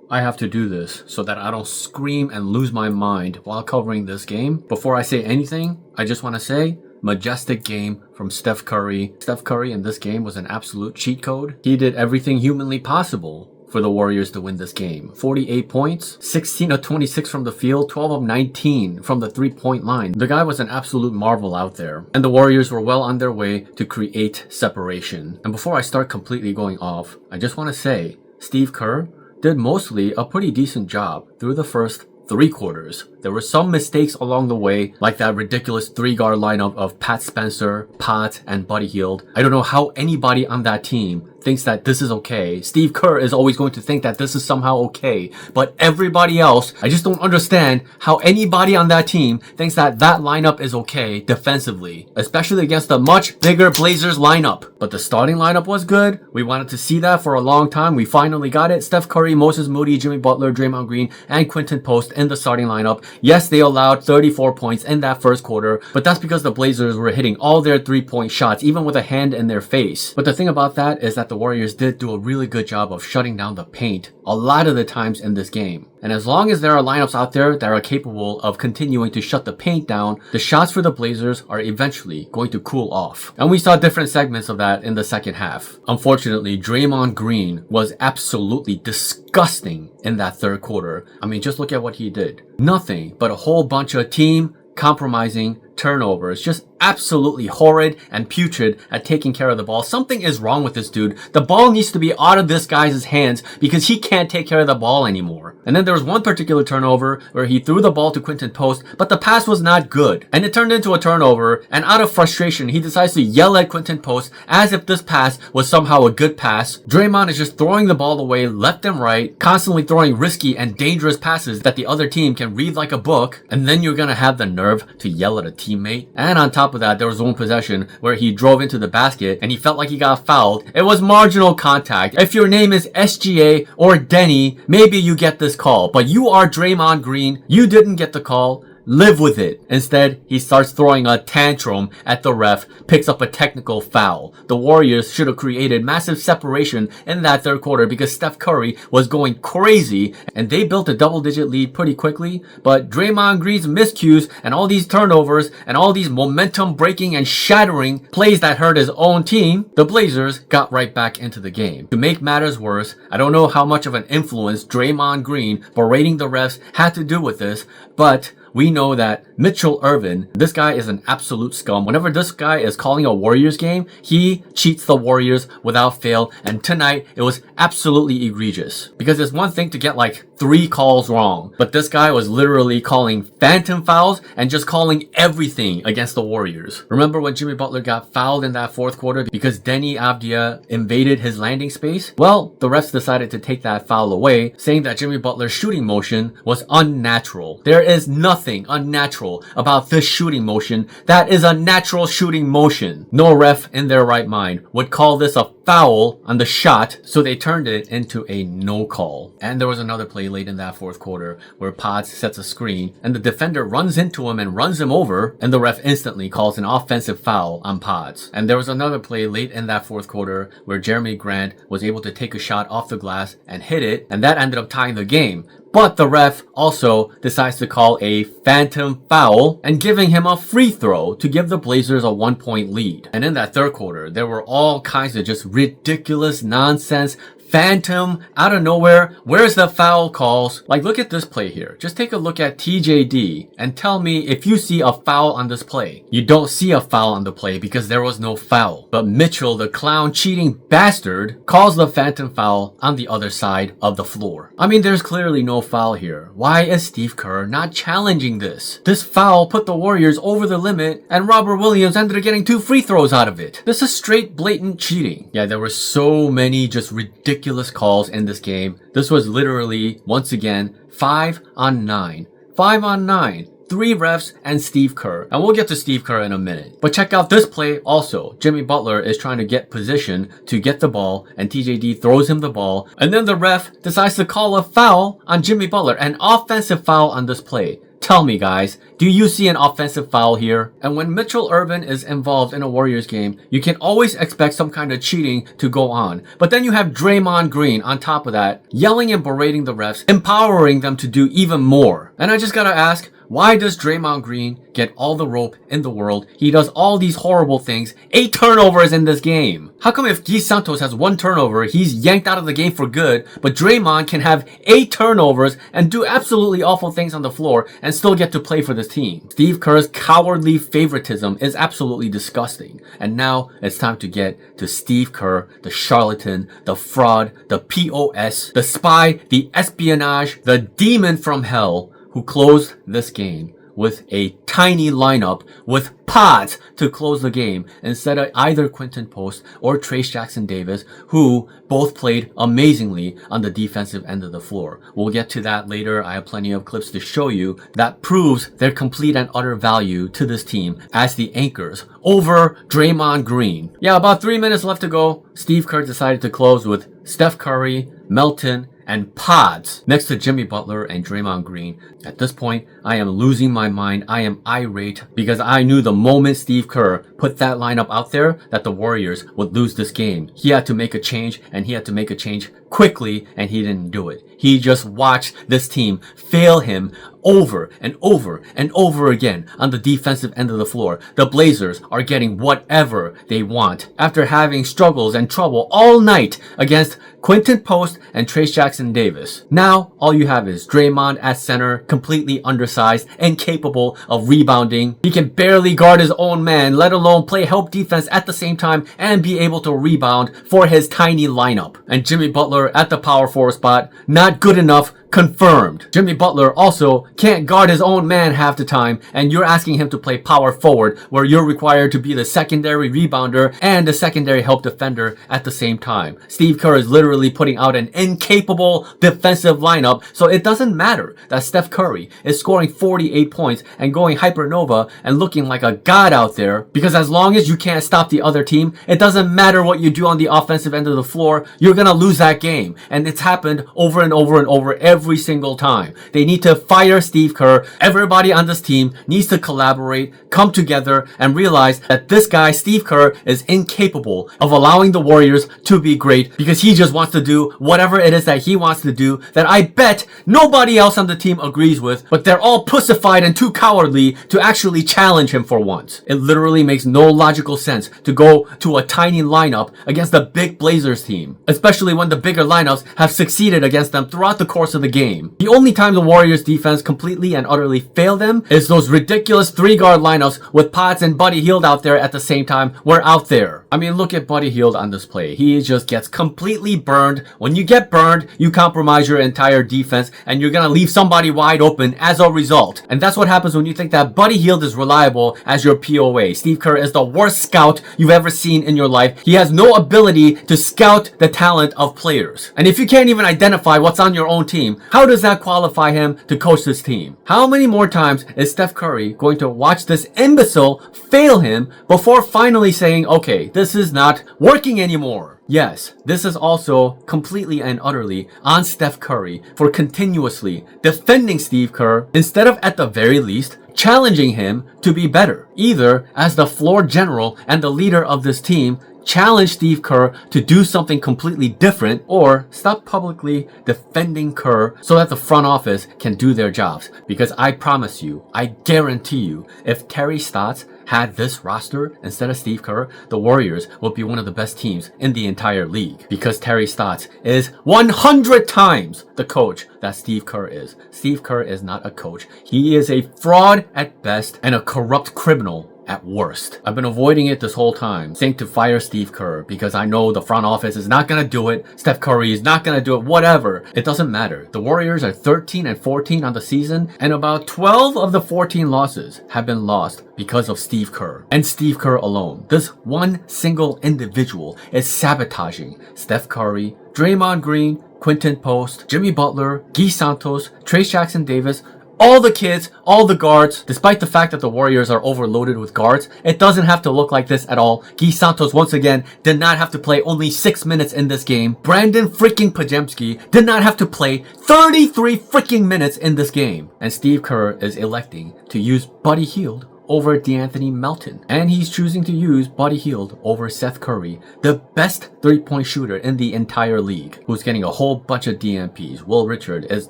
I have to do this so that I don't scream and lose my mind while covering this game. Before I say anything, I just want to say, majestic game from Steph Curry. Steph Curry in this game was an absolute cheat code. He did everything humanly possible for the Warriors to win this game. 48 points, 16 of 26 from the field, 12 of 19 from the three-point line. The guy was an absolute marvel out there. And the Warriors were well on their way to create separation. And before I start completely going off, I just want to say, Steve Kerr did mostly a pretty decent job through the first 3 quarters. There were some mistakes along the way, like that ridiculous 3-guard lineup of Pat Spencer, Pat, and Buddy Hield. I don't know how anybody on that team thinks that this is okay. Steve Kerr is always going to think that this is somehow okay. But everybody else, I just don't understand how anybody on that team thinks that that lineup is okay defensively, especially against a much bigger Blazers lineup. But the starting lineup was good. We wanted to see that for a long time. We finally got it. Steph Curry, Moses Moody, Jimmy Butler, Draymond Green, and Quinton Post in the starting lineup. Yes, they allowed 34 points in that first quarter, but that's because the Blazers were hitting all their 3-point shots, even with a hand in their face. But the thing about that is that the Warriors did do a really good job of shutting down the paint a lot of the times in this game. And as long as there are lineups out there that are capable of continuing to shut the paint down, the shots for the Blazers are eventually going to cool off. And we saw different segments of that in the second half. Unfortunately, Draymond Green was absolutely disgusting in that third quarter. I mean, just look at what he did. Nothing but a whole bunch of team compromising turnovers. Just absolutely horrid and putrid at taking care of the ball. Something is wrong with this dude. The ball needs to be out of this guy's hands because he can't take care of the ball anymore. And then there was one particular turnover where he threw the ball to Quinton Post, but the pass was not good. And it turned into a turnover, and out of frustration, he decides to yell at Quinton Post as if this pass was somehow a good pass. Draymond is just throwing the ball away left and right, constantly throwing risky and dangerous passes that the other team can read like a book, and then you're gonna have the nerve to yell at a teammate. And on top of that, there was one possession where he drove into the basket and he felt like he got fouled. It was marginal contact. If your name is SGA or Denny, maybe you get this call, but you are Draymond Green. You didn't get the call. Live with it. Instead, he starts throwing a tantrum at the ref, picks up a technical foul. The Warriors should have created massive separation in that third quarter because Steph Curry was going crazy and they built a double-digit lead pretty quickly, but Draymond Green's miscues and all these turnovers and all these momentum breaking and shattering plays that hurt his own team, the Blazers got right back into the game. To make matters worse, I don't know how much of an influence Draymond Green berating the refs had to do with this, but we know that Mitchell Irvin, this guy is an absolute scum. Whenever this guy is calling a Warriors game, he cheats the Warriors without fail. And tonight, it was absolutely egregious. Because it's one thing to get like 3 calls wrong, but this guy was literally calling phantom fouls and just calling everything against the Warriors. Remember when Jimmy Butler got fouled in that fourth quarter because Denny Avdia invaded his landing space? Well, the refs decided to take that foul away, saying that Jimmy Butler's shooting motion was unnatural. There is nothing unnatural about this shooting motion. That is a natural shooting motion. No ref in their right mind would call this a foul on the shot, so they turned it into a no call. And there was another play late in that fourth quarter where Potts sets a screen and the defender runs into him and runs him over, and the ref instantly calls an offensive foul on Potts. And there was another play late in that fourth quarter where Jeremy Grant was able to take a shot off the glass and hit it, and that ended up tying the game. But the ref also decides to call a phantom foul and giving him a free throw to give the Blazers a 1-point lead. And in that third quarter, there were all kinds of just ridiculous nonsense, phantom, out of nowhere, where's the foul calls? Like, look at this play here. Just take a look at TJD and tell me if you see a foul on this play. You don't see a foul on the play because there was no foul. But Mitchell, the clown cheating bastard, calls the phantom foul on the other side of the floor. I mean, there's clearly no foul here. Why is Steve Kerr not challenging this? This foul put the Warriors over the limit and Robert Williams ended up getting 2 free throws out of it. This is straight blatant cheating. Yeah, there were so many just ridiculous calls in this game. This was literally, once again, 5 on 9. 5 on 9. 3 refs and Steve Kerr. And we'll get to Steve Kerr in a minute. But check out this play also. Jimmy Butler is trying to get position to get the ball and TJD throws him the ball. And then the ref decides to call a foul on Jimmy Butler. An offensive foul on this play. Tell me, guys, do you see an offensive foul here? And when Mitchell Irvin is involved in a Warriors game, you can always expect some kind of cheating to go on. But then you have Draymond Green on top of that, yelling and berating the refs, empowering them to do even more. And I just gotta ask, why does Draymond Green get all the rope in the world? He does all these horrible things. 8 turnovers in this game. How come if Guy Santos has 1 turnover, he's yanked out of the game for good, but Draymond can have 8 turnovers and do absolutely awful things on the floor and still get to play for this team? Steve Kerr's cowardly favoritism is absolutely disgusting. And now it's time to get to Steve Kerr, the charlatan, the fraud, the POS, the spy, the espionage, the demon from hell, who closed this game with a tiny lineup with pods to close the game instead of either Quinton Post or Trayce Jackson-Davis, who both played amazingly on the defensive end of the floor. We'll get to that later. I have plenty of clips to show you that proves their complete and utter value to this team as the anchors over Draymond Green. Yeah, about 3 minutes left to go. Steve Kerr decided to close with Steph Curry, Melton, and pods next to Jimmy Butler and Draymond Green. At this point, I am losing my mind. I am irate because I knew the moment Steve Kerr put that lineup out there that the Warriors would lose this game. He had to make a change, and he had to make a change quickly, and he didn't do it. He just watched this team fail him over and over and over again on the defensive end of the floor. The Blazers are getting whatever they want after having struggles and trouble all night against Quinton Post and Trayce Jackson-Davis. Now, all you have is Draymond at center, completely undersized, incapable of rebounding. He can barely guard his own man, let alone play help defense at the same time and be able to rebound for his tiny lineup. And Jimmy Butler at the power forward spot, not good enough. Confirmed. Jimmy Butler also can't guard his own man half the time, and you're asking him to play power forward where you're required to be the secondary rebounder and the secondary help defender at the same time. Steve Kerr is literally putting out an incapable defensive lineup, so it doesn't matter that Steph Curry is scoring 48 points and going hypernova and looking like a god out there, because as long as you can't stop the other team, it doesn't matter what you do on the offensive end of the floor, you're gonna lose that game. And it's happened over and over and over every single time. They need to fire Steve Kerr. Everybody on this team needs to collaborate, come together, and realize that this guy, Steve Kerr, is incapable of allowing the Warriors to be great because he just wants to do whatever it is that he wants to do that I bet nobody else on the team agrees with, but they're all pussified and too cowardly to actually challenge him for once. It literally makes no logical sense to go to a tiny lineup against the big Blazers team, especially when the bigger lineups have succeeded against them throughout the course of the game. The only time the Warriors defense completely and utterly failed them is those ridiculous 3-guard lineups with Potts and Buddy Hield out there at the same time were out there. I mean, look at Buddy Hield on this play. He just gets completely burned. When you get burned, you compromise your entire defense and you're gonna leave somebody wide open as a result. And that's what happens when you think that Buddy Hield is reliable as your POA. Steve Kerr is the worst scout you've ever seen in your life. He has no ability to scout the talent of players. And if you can't even identify what's on your own team, how does that qualify him to coach this team? How many more times is Steph Curry going to watch this imbecile fail him before finally saying, okay, this is not working anymore? Yes, this is also completely and utterly on Steph Curry for continuously defending Steve Kerr instead of, at the very least, challenging him to be better. Either as the floor general and the leader of this team, challenge Steve Kerr to do something completely different, or stop publicly defending Kerr so that the front office can do their jobs. Because I promise you, I guarantee you, if Terry Stotts had this roster instead of Steve Kerr, the Warriors would be one of the best teams in the entire league. Because Terry Stotts is 100 times the coach that Steve Kerr is. Steve Kerr is not a coach. He is a fraud at best and a corrupt criminal at worst. I've been avoiding it this whole time, saying to fire Steve Kerr because I know the front office is not gonna do it. Steph Curry is not gonna do it. Whatever. It doesn't matter. The Warriors are 13-14 on the season, and about 12 of the 14 losses have been lost because of Steve Kerr. And Steve Kerr alone. This one single individual is sabotaging Steph Curry, Draymond Green, Quinton Post, Jimmy Butler, Guy Santos, Trayce Jackson-Davis, all the kids, all the guards. Despite the fact that the Warriors are overloaded with guards, it doesn't have to look like this at all. Guy Santos once again did not have to play only 6 minutes in this game. Brandon freaking Pajemski did not have to play 33 freaking minutes in this game. And Steve Kerr is electing to use Buddy Hield over DeAnthony Melton. And he's choosing to use Buddy Hield over Seth Curry, the best three-point shooter in the entire league, who's getting a whole bunch of DNPs. Will Richard is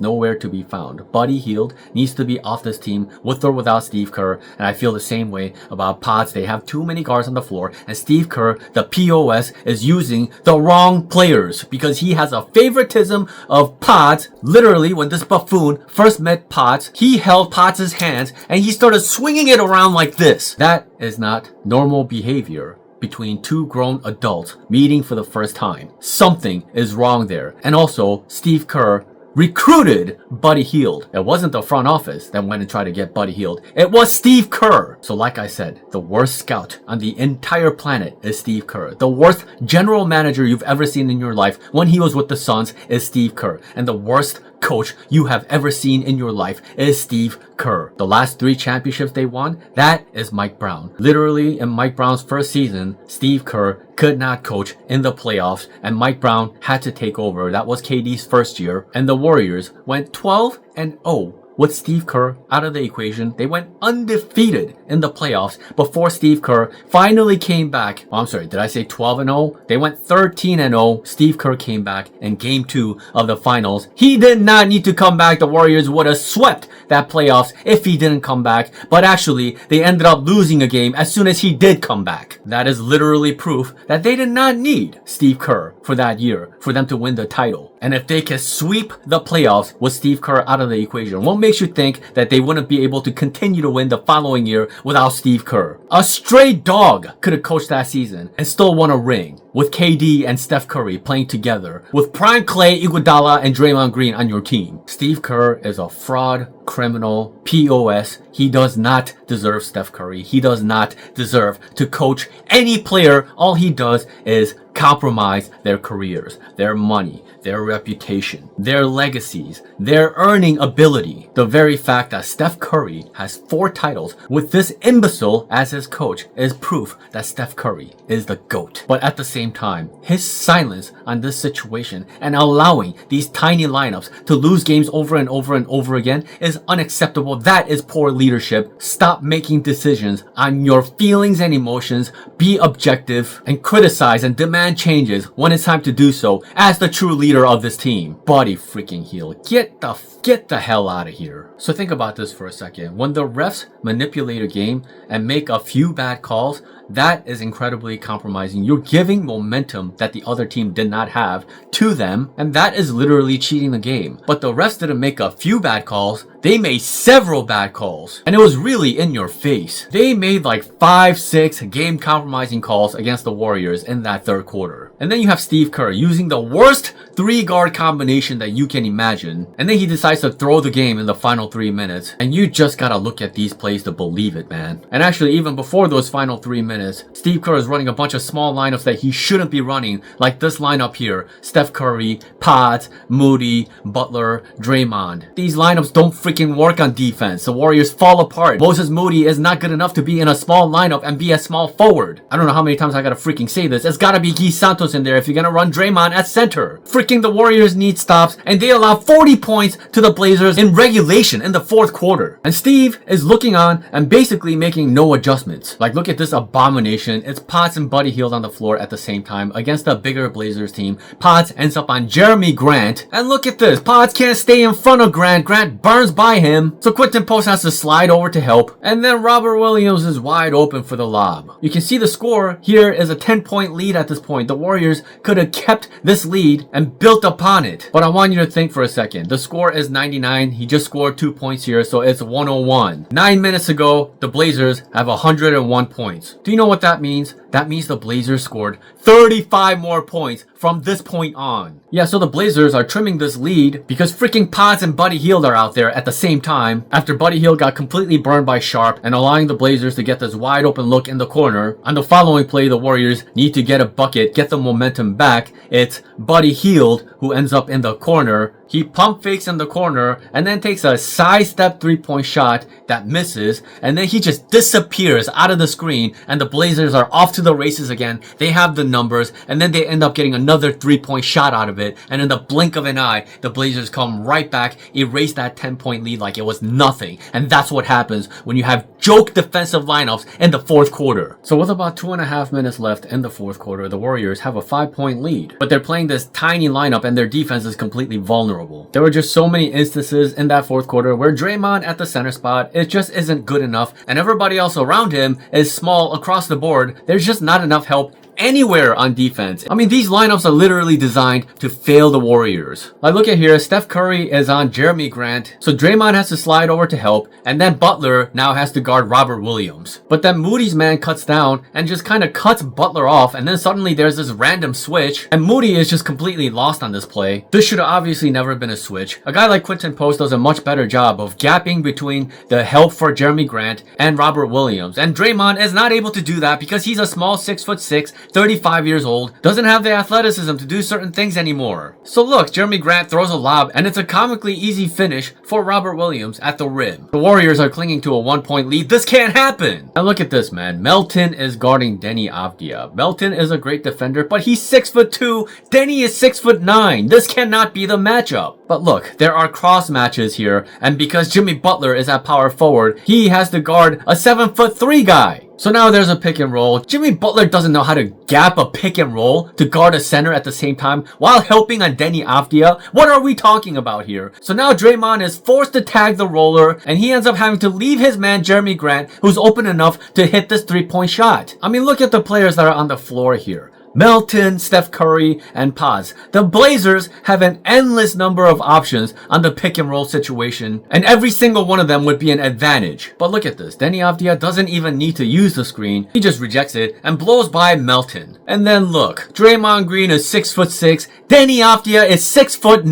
nowhere to be found. Buddy Hield needs to be off this team with or without Steve Kerr, and I feel the same way about Pods. They have too many guards on the floor, and Steve Kerr, the POS, is using the wrong players because he has a favoritism of Pods. Literally, when this buffoon first met Pods, he held Pods' hands and he started swinging it around like this. That is not normal behavior between two grown adults meeting for the first time. Something is wrong there. And also, Steve Kerr recruited Buddy Hield. It wasn't the front office that went and tried to get Buddy Hield. It was Steve Kerr. So like I said, the worst scout on the entire planet is Steve Kerr. The worst general manager you've ever seen in your life when he was with the Suns is Steve Kerr. And the worst coach you have ever seen in your life is Steve Kerr. The last 3 championships they won, that is Mike Brown. Literally in Mike Brown's first season, Steve Kerr could not coach in the playoffs and Mike Brown had to take over. That was KD's first year, and the Warriors went 12-0 with Steve Kerr out of the equation. They went undefeated in the playoffs before Steve Kerr finally came back. Oh, I'm sorry, did I say 12-0? They went 13-0. Steve Kerr came back in game 2 of the finals. He did not need to come back. The Warriors would have swept that playoffs if he didn't come back. But actually, they ended up losing a game as soon as he did come back. That is literally proof that they did not need Steve Kerr for that year for them to win the title. And if they can sweep the playoffs with Steve Kerr out of the equation, what makes you think that they wouldn't be able to continue to win the following year without Steve Kerr? A stray dog could have coached that season and still won a ring with KD and Steph Curry playing together with prime Clay, Iguodala, and Draymond Green on your team. Steve Kerr is a fraud, criminal, POS. He does not deserve Steph Curry. He does not deserve to coach any player. All he does is compromise their careers, their money, their reputation, their legacies, their earning ability. The very fact that Steph Curry has 4 titles with this imbecile as his coach is proof that Steph Curry is the GOAT. But at the same time, his silence on this situation and allowing these tiny lineups to lose games over and over and over again is unacceptable. That is poor leadership. Stop making decisions on your feelings and emotions. Be objective and criticize and demand changes when it's time to do so as the true leader of this team. Buddy freaking Hield, get the hell out of here. So think about this for a second. When the refs manipulate a game and make a few bad calls, that is incredibly compromising. You're giving momentum that the other team did not have to them, and that is literally cheating the game. But the refs didn't make a few bad calls, they made several bad calls, and it was really in your face. They made like 5-6 game compromising calls against the Warriors in that third quarter. And then you have Steve Kerr using the worst 3-guard combination that you can imagine, and then he decides to throw the game in the final 3 minutes, and you just gotta look at these plays to believe it, man. And actually, even before those final 3 minutes, Steve Kerr is running a bunch of small lineups that he shouldn't be running, like this lineup here. Steph Curry, Pods, Moody, Butler, Draymond. These lineups don't freaking work on defense. The Warriors fall apart. Moses Moody is not good enough to be in a small lineup and be a small forward. I don't know how many times I gotta freaking say this. It's gotta be Guy Santos in there if you're gonna run Draymond at center. Freaking the Warriors need stops, and they allow 40 points to the Blazers in regulation in the fourth quarter. And Steve is looking on and basically making no adjustments. Like, look at this abomination. It's Potts and Buddy Hield on the floor at the same time against a bigger Blazers team. Potts ends up on Jeremy Grant. And look at this. Potts can't stay in front of Grant. Grant burns by him. So Quinton Post has to slide over to help. And then Robert Williams is wide open for the lob. You can see the score here is a 10-point lead at this point. The Warriors could have kept this lead and built upon it. But I want you to think for a second. The score is 99. He just scored 2 points here, so it's 101. 9 minutes ago, the Blazers have 101 points. Do you know what that means? That means the Blazers scored 35 more points from this point on. Yeah, so the Blazers are trimming this lead because freaking Pods and Buddy Hield are out there at the same time after Buddy Hield got completely burned by Sharp and allowing the Blazers to get this wide open look in the corner. On the following play, the Warriors need to get a bucket, get the momentum back. It's Buddy Hield who ends up in the corner He pump fakes in the corner and then takes a sidestep 3-point shot that misses, and then he just disappears out of the screen, and the Blazers are off to the races again. They have the numbers, and then they end up getting another 3-point shot out of it, and in the blink of an eye, the Blazers come right back, erase that 10-point lead like it was nothing. And that's what happens when you have joke defensive lineups in the fourth quarter. So with about 2.5 minutes left in the fourth quarter, the Warriors have a 5-point lead, but they're playing this tiny lineup and their defense is completely vulnerable. There were just so many instances in that fourth quarter where Draymond at the center spot, it just isn't good enough, and everybody else around him is small across the board. There's just not enough help anywhere on defense. I mean, these lineups are literally designed to fail the Warriors. Like, look at here, Steph Curry is on Jeremy Grant, so Draymond has to slide over to help, and then Butler now has to guard Robert Williams. But then Moody's man cuts down and just kind of cuts Butler off, and then suddenly there's this random switch, and Moody is just completely lost on this play. This should have obviously never been a switch. A guy like Quinton Post does a much better job of gapping between the help for Jeremy Grant and Robert Williams, and Draymond is not able to do that because he's a small 6'6", 35 years old, doesn't have the athleticism to do certain things anymore. So look, Jeremy Grant throws a lob and it's a comically easy finish for Robert Williams at the rim. The Warriors are clinging to a 1-point lead. This can't happen! And look at this, man. Melton is guarding Deni Avdija. Melton is a great defender, but he's 6'2". Deni is 6'9". This cannot be the matchup. But look, there are cross matches here, and because Jimmy Butler is at power forward, he has to guard a 7'3" guy. So now there's a pick and roll. Jimmy Butler doesn't know how to gap a pick and roll to guard a center at the same time while helping on Deni Avdija. What are we talking about here? So now Draymond is forced to tag the roller, and he ends up having to leave his man Jeremy Grant, who's open enough to hit this 3-point shot. I mean, look at the players that are on the floor here. Melton, Steph Curry, and Paz. The Blazers have an endless number of options on the pick and roll situation, and every single one of them would be an advantage. But look at this. Deni Avdija doesn't even need to use the screen. He just rejects it and blows by Melton. And then look, Draymond Green is 6'6". Deni Avdija is 6'9".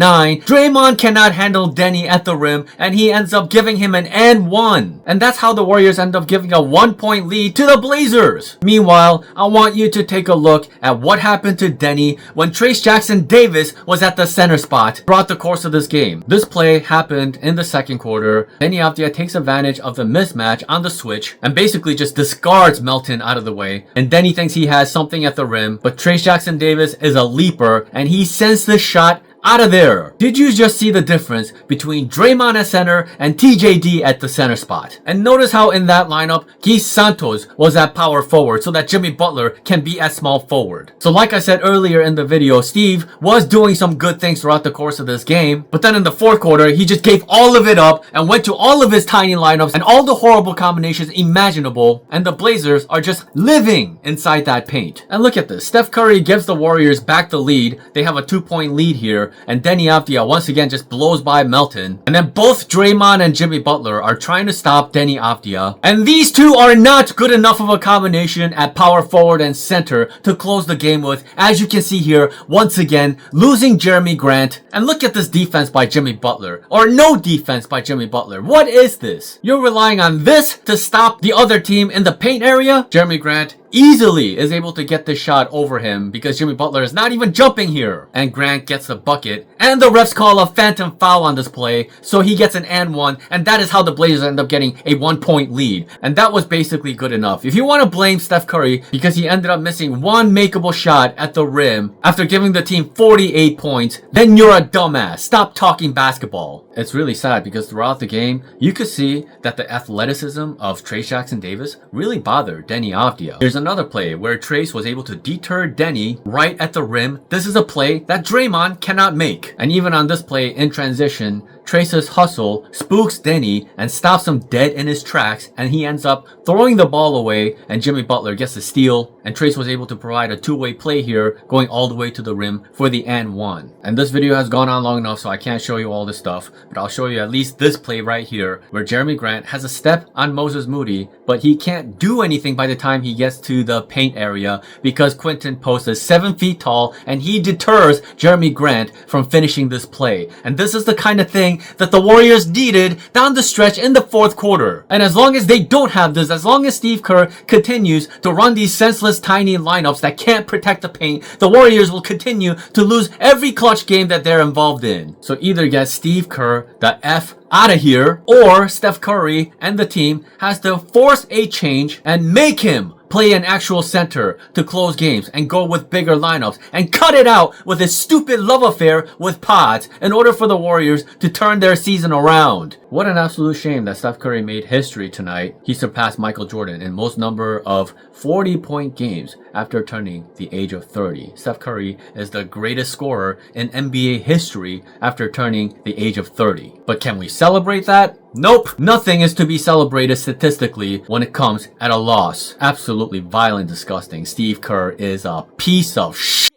Draymond cannot handle Deni at the rim, and he ends up giving him an and one. And that's how the Warriors end up giving a 1-point lead to the Blazers. Meanwhile, I want you to take a look at what happened to Deni when Trayce Jackson-Davis was at the center spot throughout the course of this game. This play happened in the second quarter. Deni Avdija takes advantage of the mismatch on the switch and basically just discards Melton out of the way. And Deni thinks he has something at the rim, but Trayce Jackson-Davis is a leaper and he sends the shot out of there. Did you just see the difference between Draymond at center and TJD at the center spot? And notice how in that lineup, Guy Santos was at power forward so that Jimmy Butler can be at small forward. So like I said earlier in the video, Steve was doing some good things throughout the course of this game, but then in the fourth quarter, he just gave all of it up and went to all of his tiny lineups and all the horrible combinations imaginable, and the Blazers are just living inside that paint. And look at this. Steph Curry gives the Warriors back the lead. They have a 2-point lead here, and Deni Avdija once again just blows by Melton. And then both Draymond and Jimmy Butler are trying to stop Deni Avdija. And these two are not good enough of a combination at power forward and center to close the game with. As you can see here, once again, losing Jeremy Grant. And look at this defense by Jimmy Butler. Or no defense by Jimmy Butler. What is this? You're relying on this to stop the other team in the paint area? Jeremy Grant easily is able to get this shot over him because Jimmy Butler is not even jumping here. And Grant gets the bucket. And the refs call a phantom foul on this play, so he gets an and one, and that is how the Blazers end up getting a 1-point lead. And that was basically good enough. If you want to blame Steph Curry because he ended up missing one makeable shot at the rim after giving the team 48 points, then you're a dumbass. Stop talking basketball. It's really sad because throughout the game, you could see that the athleticism of Trayce Jackson-Davis really bothered Deni Avdija. There's another play where Trayce was able to deter Deni right at the rim. This is a play that Draymond cannot make. And even on this play in transition, Trayce's hustle spooks Deni and stops him dead in his tracks, and he ends up throwing the ball away, and Jimmy Butler gets the steal, and Trayce was able to provide a two-way play here, going all the way to the rim for the and one. And this video has gone on long enough, so I can't show you all this stuff, but I'll show you at least this play right here, where Jeremy Grant has a step on Moses Moody, but he can't do anything by the time he gets to the paint area because Quinton Post is 7 feet tall, and he deters Jeremy Grant from finishing this play. And this is the kind of thing everything that the Warriors needed down the stretch in the fourth quarter. And as long as they don't have this, as long as Steve Kerr continues to run these senseless tiny lineups that can't protect the paint, the Warriors will continue to lose every clutch game that they're involved in. So either get Steve Kerr the F out of here, or Steph Curry and the team has to force a change and make him play an actual center to close games and go with bigger lineups and cut it out with his stupid love affair with pods in order for the Warriors to turn their season around. What an absolute shame that Steph Curry made history tonight. He surpassed Michael Jordan in most number of 40-point games after turning the age of 30. Steph Curry is the greatest scorer in NBA history after turning the age of 30. But can we celebrate that? Nope. Nothing is to be celebrated statistically when it comes at a loss. Absolutely vile and disgusting. Steve Kerr is a piece of shit.